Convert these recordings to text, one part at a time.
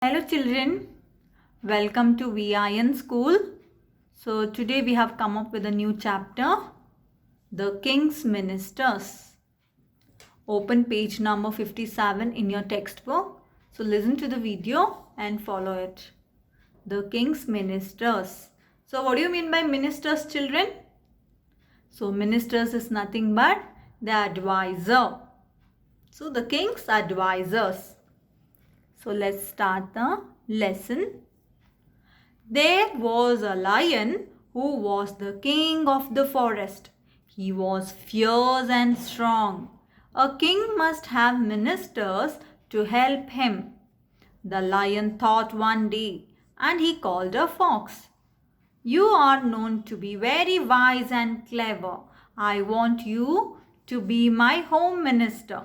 Hello children, welcome to VIN school. So today we have come up with a new chapter, The King's Ministers. Open page number 57 in your textbook. So listen to the video and follow it. The King's Ministers. So what do you mean by ministers, children? So ministers is nothing but the advisor. So the king's advisors. So let's start the lesson. There was a lion who was the king of the forest. He was fierce and strong. A king must have ministers to help him. The lion thought one day, and he called a fox. You are known to be very wise and clever. I want you to be my home minister.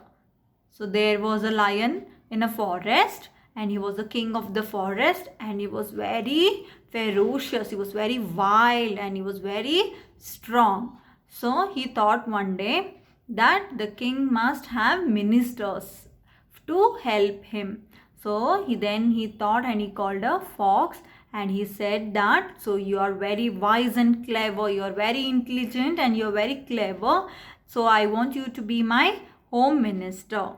So there was a lion in a forest, and he was the king of the forest, and he was very ferocious, he was very wild, and he was very strong. So he thought one day that the king must have ministers to help him. So he thought, and he called a fox, and he said that, so you are very wise and clever, you are very intelligent and you are very clever, so I want you to be my home minister.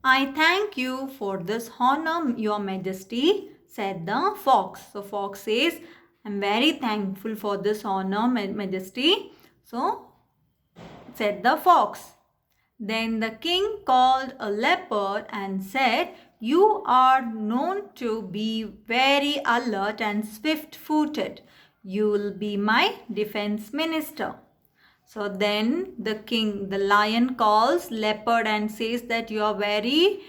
I thank you for this honor, your majesty, said the fox. So fox says, I'm very thankful for this honor, majesty. So said the fox. Then the king called a leopard and said, you are known to be very alert and swift-footed. You will be my defense minister. So then the lion calls leopard and says that you are very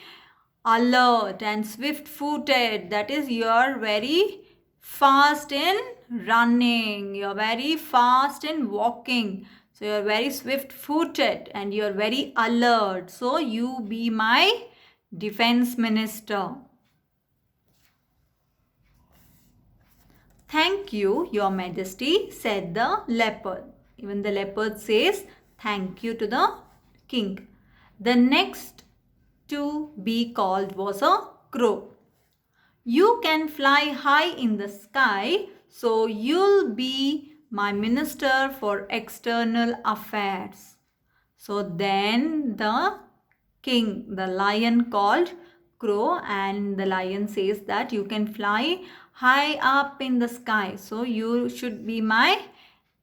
alert and swift-footed. That is, you are very fast in running. You are very fast in walking. So you are very swift-footed and you are very alert. So you be my defense minister. Thank you, your majesty, said the leopard. Even the leopard says thank you to the king. The next to be called was a crow. You can fly high in the sky, so you'll be my minister for external affairs. So then the king, the lion, called crow, and the lion says that you can fly high up in the sky, so you should be my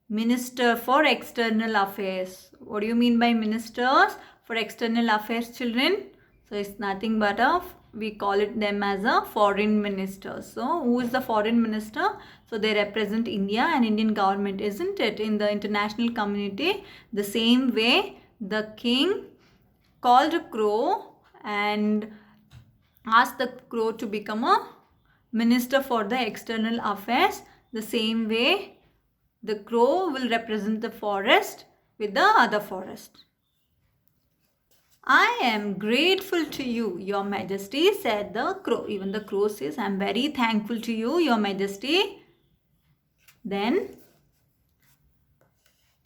Minister for External Affairs. What do you mean by ministers for external affairs, children? So it's nothing but we call it them as a foreign minister. So who is the foreign minister? So they represent India and Indian government, isn't it? In the international community, the same way the king called a crow and asked the crow to become a minister for the external affairs, the same way the crow will represent the forest with the other forest. I am grateful to you, your majesty, said the crow. Even the crow says, I am very thankful to you, your majesty. Then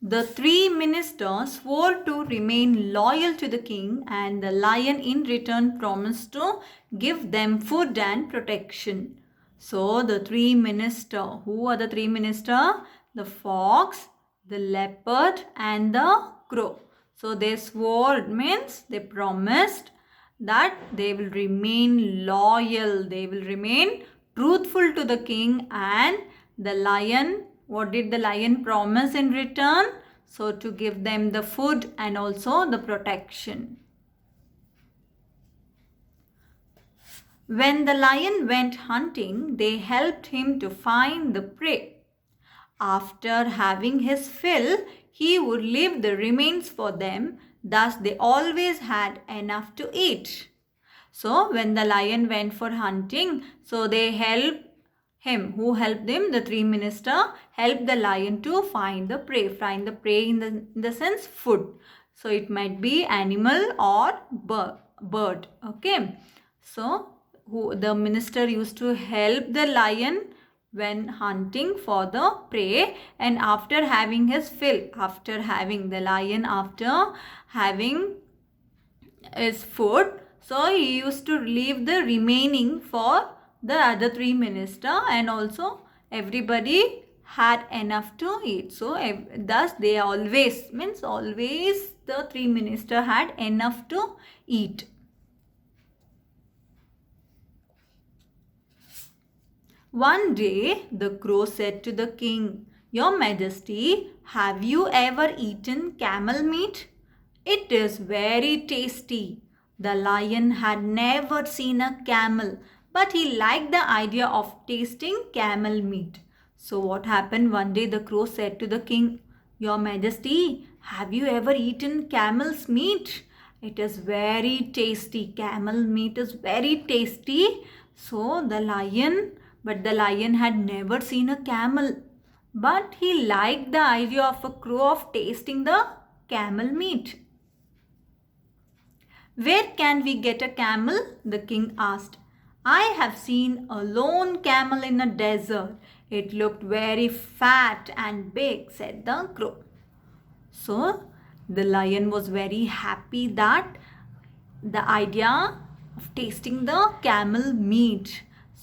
the three ministers swore to remain loyal to the king, and the lion in return promised to give them food and protection. So the three ministers, who are the three ministers? The fox, the leopard and the crow. So they swore, means they promised that they will remain loyal, they will remain truthful to the king. And the lion, what did the lion promise in return? So to give them the food and also the protection. When the lion went hunting, they helped him to find the prey. After having his fill, he would leave the remains for them. Thus, they always had enough to eat. So, when the lion went for hunting, so they helped him. Who helped him? The three ministers helped the lion to find the prey. Find the prey in the sense food. So, it might be animal or bird. Okay. So, the minister used to help the lion when hunting for the prey, and after having his fill, after having his food, So he used to leave the remaining for the other three ministers, and also everybody had enough to eat. So thus they always, means always, the three ministers had enough to eat. One day the crow said to the king, "Your Majesty, have you ever eaten camel meat? It is very tasty." The lion had never seen a camel, but he liked the idea of tasting camel meat. So what happened? One day the crow said to the king, "Your Majesty, have you ever eaten camel's meat? It is very tasty. Camel meat is very tasty." So the lion had never seen a camel, but he liked the idea of a crow of tasting the camel meat. "Where can we get a camel?" the king asked. "I have seen a lone camel in a desert. It looked very fat and big," said the crow. So the lion was very happy that the idea of tasting the camel meat.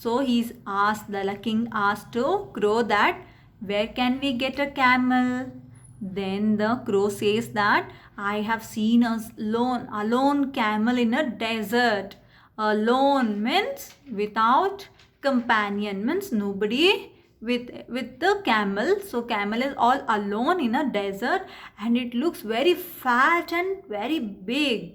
So the king asked to crow that, "Where can we get a camel?" Then the crow says that, "I have seen a lone camel in a desert." Alone means without companion, means nobody with the camel. So camel is all alone in a desert, and it looks very fat and very big.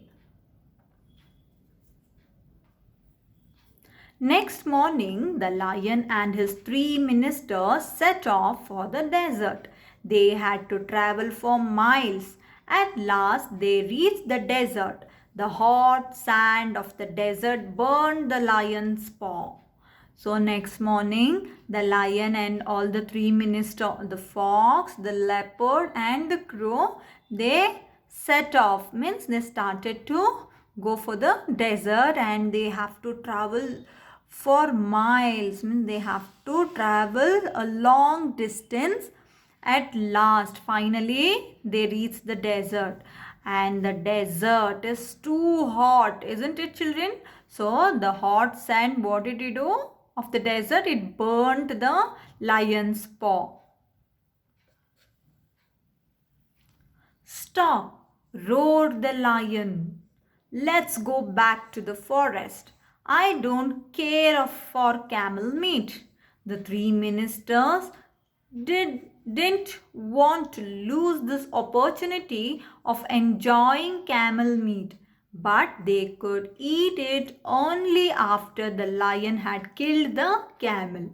Next morning, the lion and his three ministers set off for the desert. They had to travel for miles. At last, they reached the desert. The hot sand of the desert burned the lion's paw. So next morning, the lion and all the three ministers, the fox, the leopard and the crow, they set off. Means they started to go for the desert, and they have to travel for miles. Means they have to travel a long distance. At last, finally, they reach the desert, and the desert is too hot, isn't it, children? So the hot sand, what did it do of the desert? It burnt the lion's paw. "Stop!" roared the lion. "Let's go back to the forest. I don't care for camel meat." The three ministers didn't want to lose this opportunity of enjoying camel meat, but they could eat it only after the lion had killed the camel.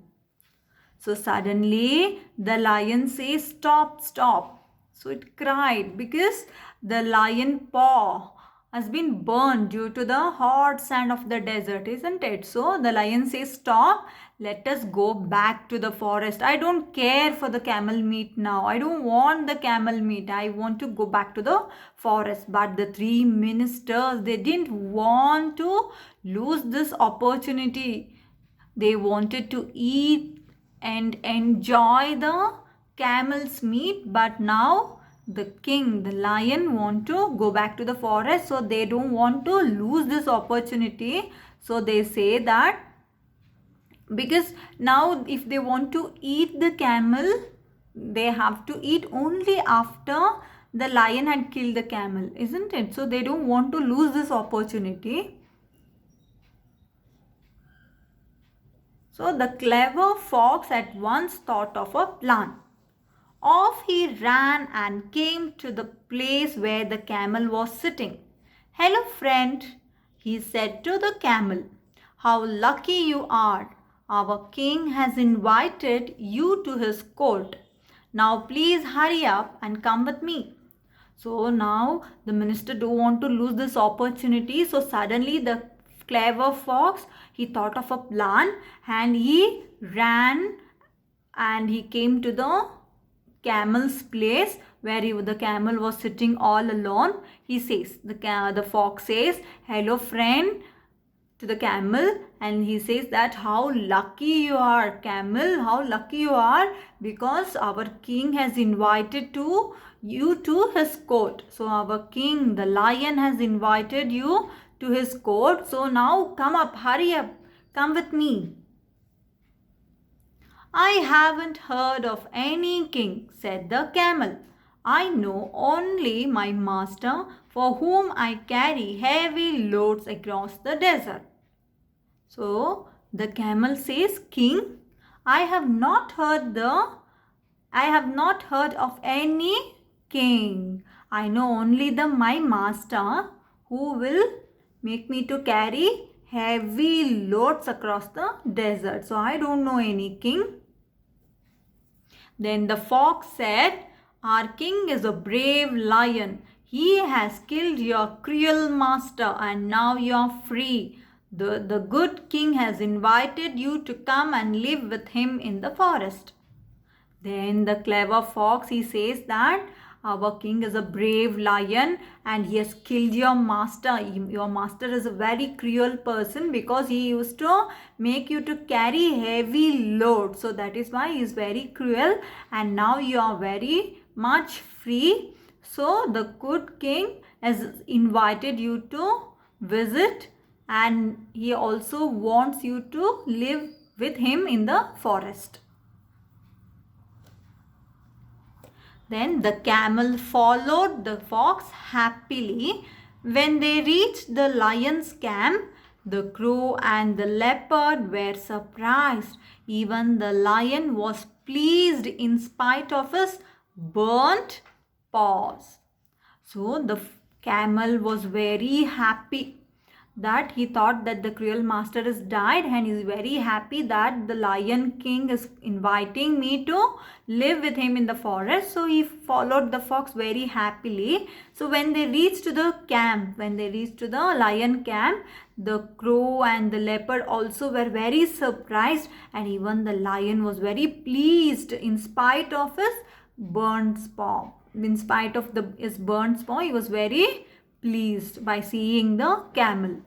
So suddenly the lion says, "Stop, stop." So it cried because the lion paw has been burned due to the hot sand of the desert, isn't it? So the lion says, "Stop, let us go back to the forest. I don't care for the camel meat now. I don't want the camel meat. I want to go back to the forest." But the three ministers, they didn't want to lose this opportunity. They wanted to eat and enjoy the camel's meat, but now the king, the lion, want to go back to the forest, so they don't want to lose this opportunity. So they say that, because now if they want to eat the camel, they have to eat only after the lion had killed the camel, isn't it? So they don't want to lose this opportunity. So the clever fox at once thought of a plan. Off he ran and came to the place where the camel was sitting. "Hello, friend," he said to the camel. "How lucky you are. Our king has invited you to his court. Now please hurry up and come with me." So now the minister don't want to lose this opportunity. So suddenly the clever fox, he thought of a plan, and he ran and he came to the camel's place where the camel was sitting all alone. He says, the fox says, "Hello, friend," to the camel, and he says that, "How lucky you are, camel, how lucky you are, because our king has invited you to his court." So our king, the lion, has invited you to his court. So now come up, hurry up, come with me. I haven't heard of any king, said the camel. I know only my master, for whom I carry heavy loads across the desert. So the camel says, King, I have not heard of any king. I know only my master, who will make me to carry heavy loads across the desert. So I don't know any king. Then the fox said, Our king is a brave lion. He has killed your cruel master and now you are free. The good king has invited you to come and live with him in the forest. Then the clever fox, he says that our king is a brave lion and he has killed your master. Your master is a very cruel person because he used to make you to carry heavy load. So that is why he is very cruel and now you are very much free. So the good king has invited you to visit and he also wants you to live with him in the forest. Then the camel followed the fox happily. When they reached the lion's camp, the crow and the leopard were surprised. Even the lion was pleased in spite of his burnt paws. So the camel was very happy that he thought that the cruel master has died and he is very happy that the lion king is inviting me to live with him in the forest. So he followed the fox very happily. So when they reached to the lion camp, the crow and the leopard also were very surprised and even the lion was very pleased in spite of his burnt paw. In spite of his burnt paw, he was very pleased by seeing the camel.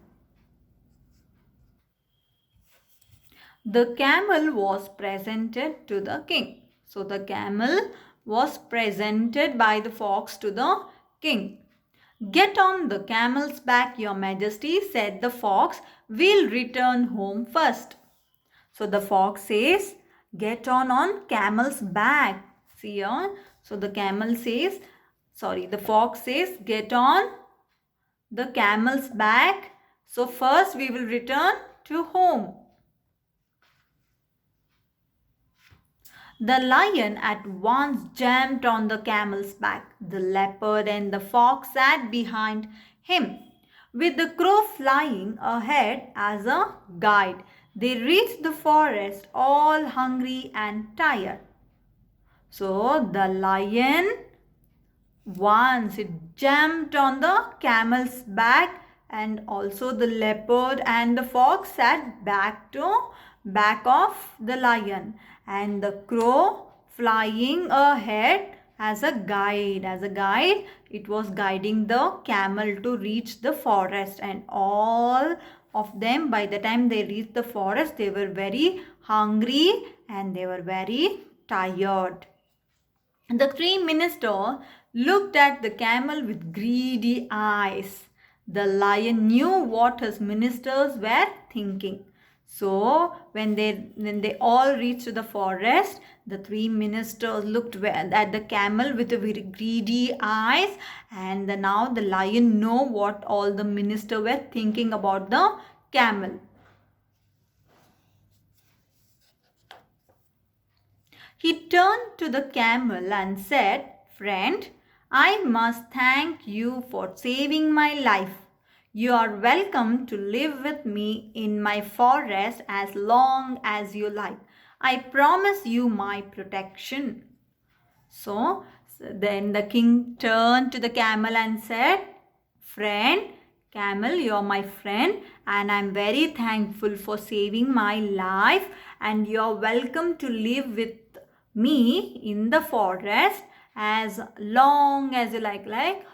The camel was presented to the king. So the camel was presented by the fox to the king. Get on the camel's back, your majesty, said the fox. We'll return home first. So the fox says, get on camel's back. See here. So the fox says, get on the camel's back. So first we will return to home. The lion at once jumped on the camel's back. The leopard and the fox sat behind him, with the crow flying ahead as a guide. They reached the forest all hungry and tired. So the lion once it jumped on the camel's back and also the leopard and the fox sat back of the lion and the crow flying ahead as a guide. It was guiding the camel to reach the forest and all of them, by the time they reached the forest, they were very hungry and they were very tired. The three ministers looked at the camel with greedy eyes. The lion knew what his ministers were thinking. So when they all reached the forest, the three ministers looked at the camel with a very greedy eyes, and now the lion know what all the ministers were thinking about the camel. He turned to the camel and said, Friend, I must thank you for saving my life. You are welcome to live with me in my forest as long as you like. I promise you my protection. So then the king turned to the camel and said, Friend, camel, you are my friend and I am very thankful for saving my life and you are welcome to live with me in the forest as long as you like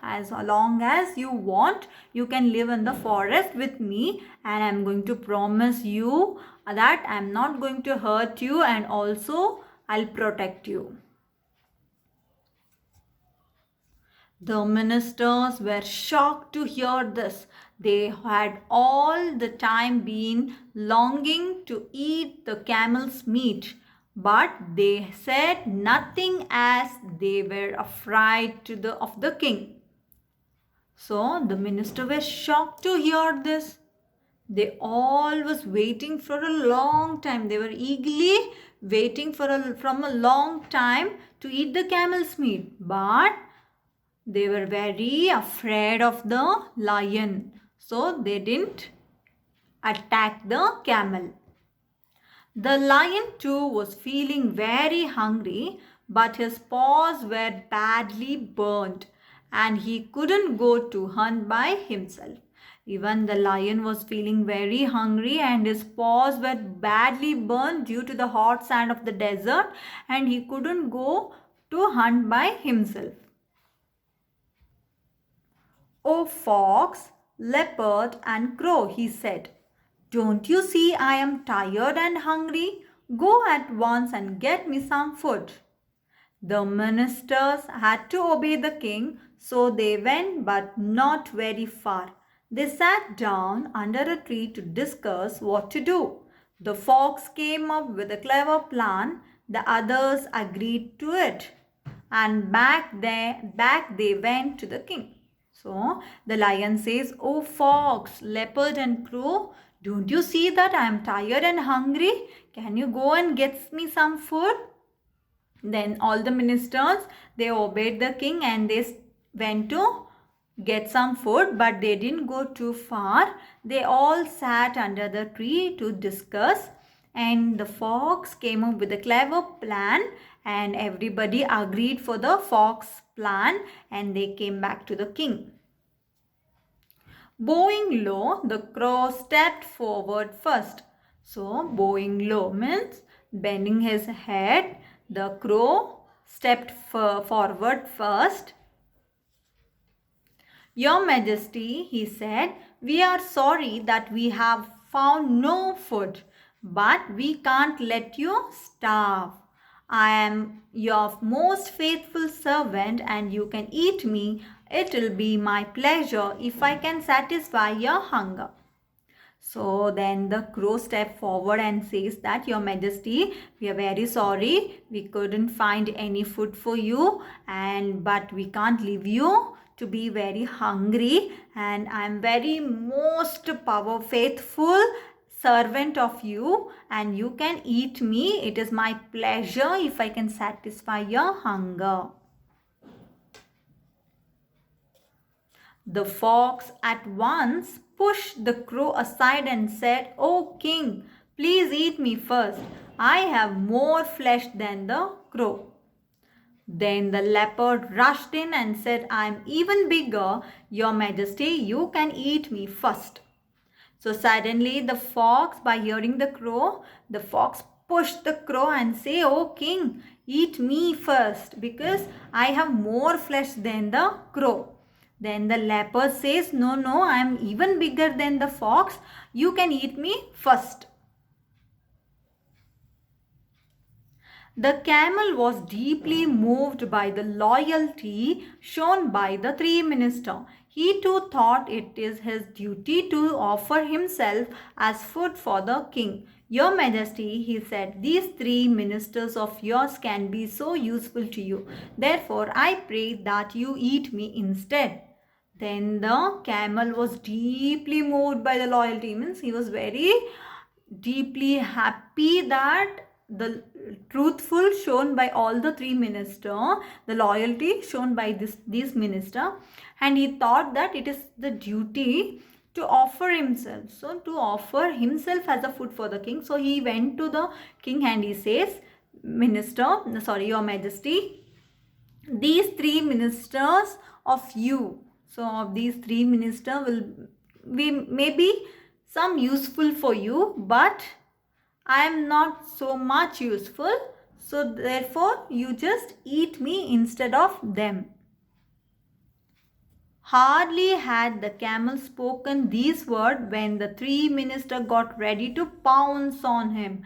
as long as you want. You can live in the forest with me and I'm going to promise you that I'm not going to hurt you and also I'll protect you. The ministers were shocked to hear this. They had all the time been longing to eat the camel's meat, but they said nothing as they were afraid of the king. So the minister was shocked to hear this. They all was waiting for a long time. They were eagerly waiting from a long time to eat the camel's meat. But they were very afraid of the lion. So they didn't attack the camel. The lion too was feeling very hungry, but his paws were badly burned and he couldn't go to hunt by himself. Even the lion was feeling very hungry and his paws were badly burned due to the hot sand of the desert and he couldn't go to hunt by himself. "O fox, leopard and crow," he said, "don't you see I am tired and hungry? Go at once and get me some food." The ministers had to obey the king, so they went, but not very far. They sat down under a tree to discuss what to do. The fox came up with a clever plan. The others agreed to it. And back they went to the king. So the lion says, "Oh fox, leopard and crow, don't you see that I am tired and hungry? Can you go and get me some food?" Then all the ministers, they obeyed the king and they went to get some food, but they didn't go too far. They all sat under the tree to discuss, and the fox came up with a clever plan and everybody agreed for the fox plan and they came back to the king. Bowing low, the crow stepped forward first. So bowing low means bending his head. The crow stepped forward first. "Your Majesty," he said, "we are sorry that we have found no food, but we can't let you starve. I am your most faithful servant and you can eat me. It will be my pleasure if I can satisfy your hunger." So then the crow steps forward and says that, "Your Majesty, we are very sorry. We couldn't find any food for you, but we can't leave you to be very hungry, and I am very most faithful servant of you and you can eat me. It is my pleasure if I can satisfy your hunger." The fox at once pushed the crow aside and said, "Oh king, please eat me first. I have more flesh than the crow." Then the leopard rushed in and said, "I am even bigger. Your Majesty, you can eat me first." So suddenly the fox, by hearing the crow, the fox pushed the crow and say, "Oh king, eat me first because I have more flesh than the crow." Then the leopard says, No, I am even bigger than the fox. You can eat me first." The camel was deeply moved by the loyalty shown by the three ministers. He too thought it is his duty to offer himself as food for the king. "Your Majesty," he said, "these three ministers of yours can be so useful to you. Therefore, I pray that you eat me instead." Then the camel was deeply moved by the loyalty. Means he was very deeply happy that the truthful shown by all the three ministers, the loyalty shown by these minister, and he thought that it is the duty to offer himself. So to offer himself as a food for the king. So he went to the king and he says, "Your Majesty, these three ministers of you, so of these three ministers will be maybe some useful for you, but I am not so much useful. So therefore you just eat me instead of them." Hardly had the camel spoken these words when the three ministers got ready to pounce on him,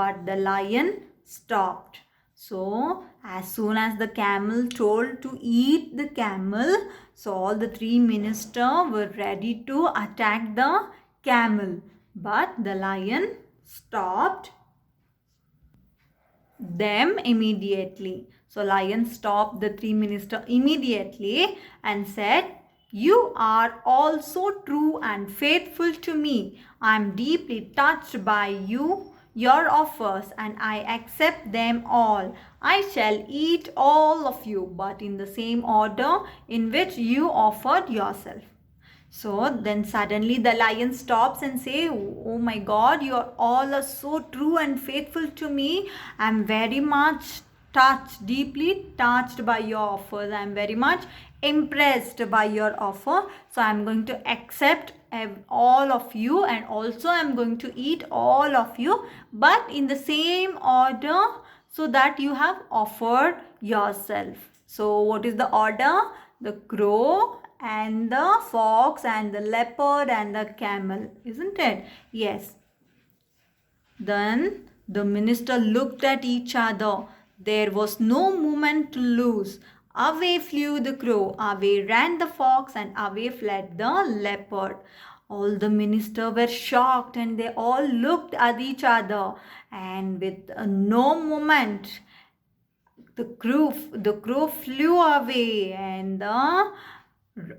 but the lion stopped. So as soon as the camel told to eat the camel, so all the three ministers were ready to attack the camel. But the lion stopped them immediately. So lion stopped the three ministers immediately and said, "You are all so true and faithful to me. I am deeply touched by your offers, and I accept them all. I shall eat all of you, but in the same order in which you offered yourself." So then suddenly the lion stops and say, "Oh my God, you are all are so true and faithful to me. I am very much touched, deeply touched by your offers. I am very much impressed by your offer. So I am going to accept all of you, and also I am going to eat all of you, but in the same order so that you have offered yourself." So what is the order? The crow and the fox and the leopard and the camel, isn't it? Yes. Then the minister looked at each other. There was no moment to lose. Away flew the crow, away ran the fox, and away fled the leopard. All the ministers were shocked, and they all looked at each other, and with no moment the crow flew away, and the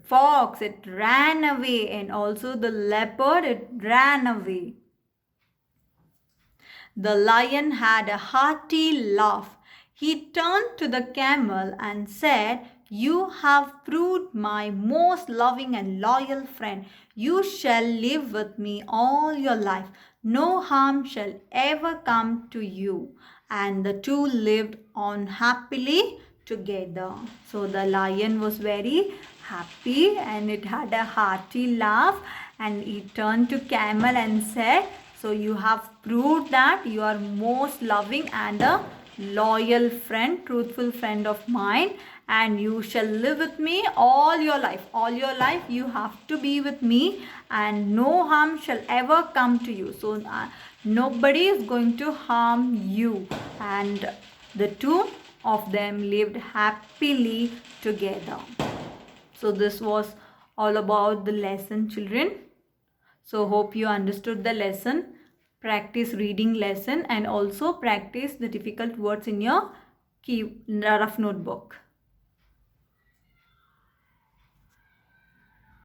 fox, it ran away, and also the leopard, it ran away. The lion had a hearty laugh. He turned to the camel and said, "You have proved my most loving and loyal friend. You shall live with me all your life. No harm shall ever come to you." And the two lived on happily together. So the lion was very happy, and it had a hearty laugh, and he turned to camel and said, "So you have proved that you are most loving and a loyal friend, truthful friend of mine, and you shall live with me all your life. All your life you have to be with me, and no harm shall ever come to you." So nobody is going to harm you. And the two of them lived happily together. So this was all about the lesson, children. So hope you understood the lesson. Practice reading lesson, and also practice the difficult words in your rough notebook.